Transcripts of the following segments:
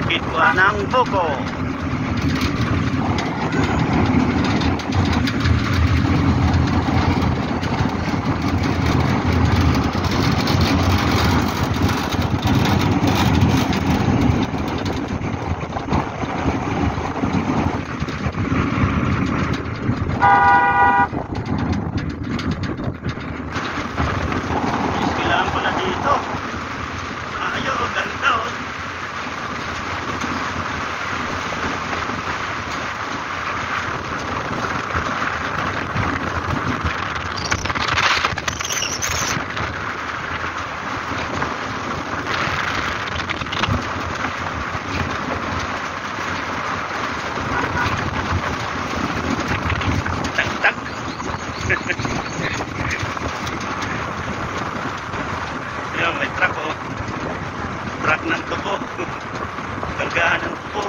bukid ko ng buko. Kailangan pala dito. Ayaw, ganda oh. Tak-tak. Ayan, may truck oh. Truck ng tubo. Kargahan ng tubo.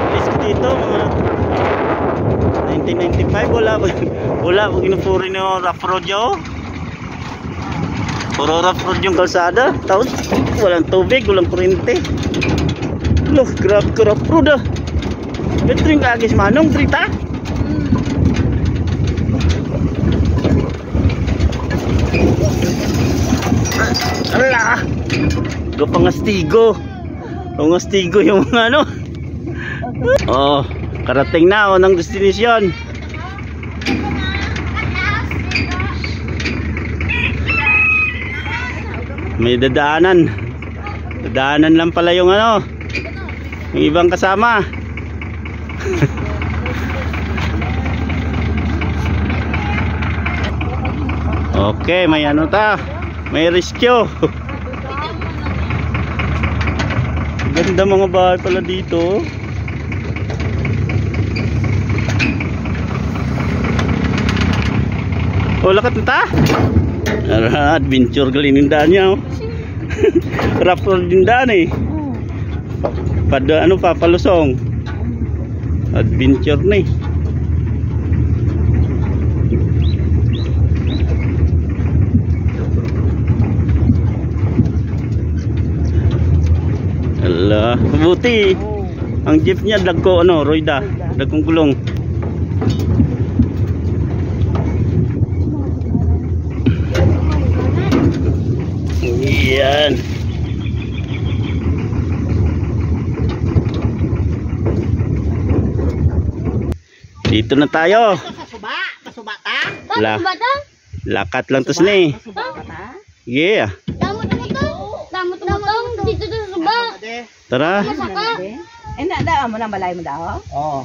Alis ko dito mga 1995. Wala pag inupuri nyo rough road yun. Puro rough road yung kalsada. Tapos walang tubig, walang kurente. Loh, grab ke rough road ah. Betul yung kagis manong cerita. Alah, go pangastigo. Pangastigo yung mga ano. Oh, karating na ako ng destination. May dadaanan. Dadaanan lang pala yung ano, yung ibang kasama. Okay, may ano ta. May rescue. Ganda mga bahay pala dito. Oh, lakat na ta. Adventure gali nindaan niya oh. Rough road nindaan eh. Pada ano pa palusong. Adventure na eh. Ala, mabuti. Ang jeep niya dagko ano, roida, dagkong gulong. Yan. Dito na tayo. Pasuba ta? Lakat lang tos ni. Yeah. Damot dito sa suba. Tara. Enda da mo nang balay mo daw? Oo.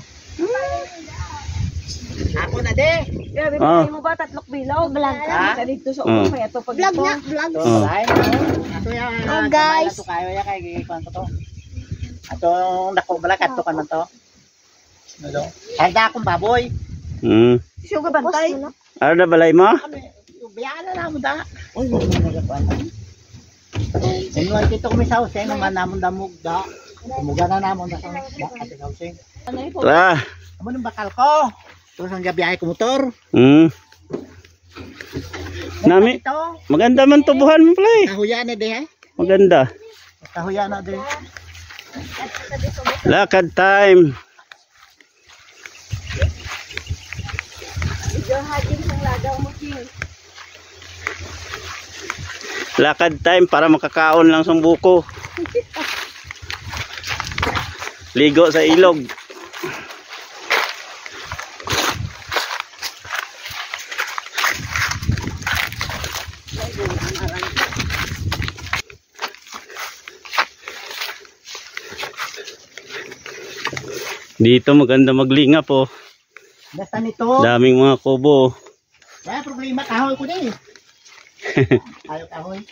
Ako na de. Grabe mo ba tatlok bilog? Vlog Ka dito sa upo may ato pag Vlog na, vlog. Ato ya. Oh, guys. Ato kayo ya kay gikan to. Ato dako bala kadto kan to. Ano? Ay da akong baboy. Suga bantay. Ano na balay mo? Biyana na mo da. Uy, nagakuan. Sinuan dito kami sa house, nung namon damog da. Tumuga na namon da sa house. Tara. Amo nung bakal ko. Tapos ang gabiyahe ko motor. Nami, maganda man tubuhan mo pala eh. Kahuya na de. Maganda. Kahuya na de. Lakad time. Lakad time para makakaon lang sa buko. Ligo sa ilog. Dito maganda maglinga po. Basta nito. Daming mga kubo. Wala problema, kahoy ko din. Ayaw kahoy.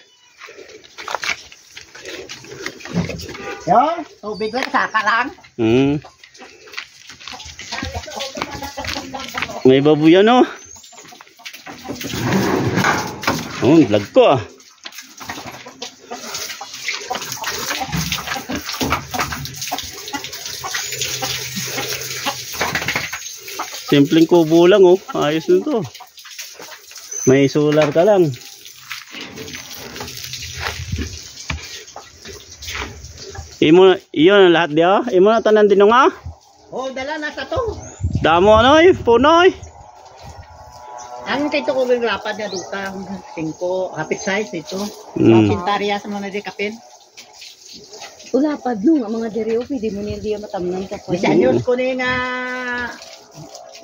Yo, tubig lang, saka lang. May babuyan no. Oh, vlog ko ah. Simpleng kubo lang oh. Ayos nito. May solar ka lang. Iyon lahat dia. Imo na tanan din nga. Oh, dala nasa to. Damo ano puno eh. Ang kito ko ng lapad niya duka 5 hapit size ito. Mm. Pintarya sa mga di kapin. Ulapad no, ang mga diri pwede mo niya diya matamnan ka po. Bisa news ko ni nga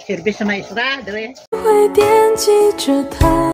service sa maestra dire. 会惦记着他。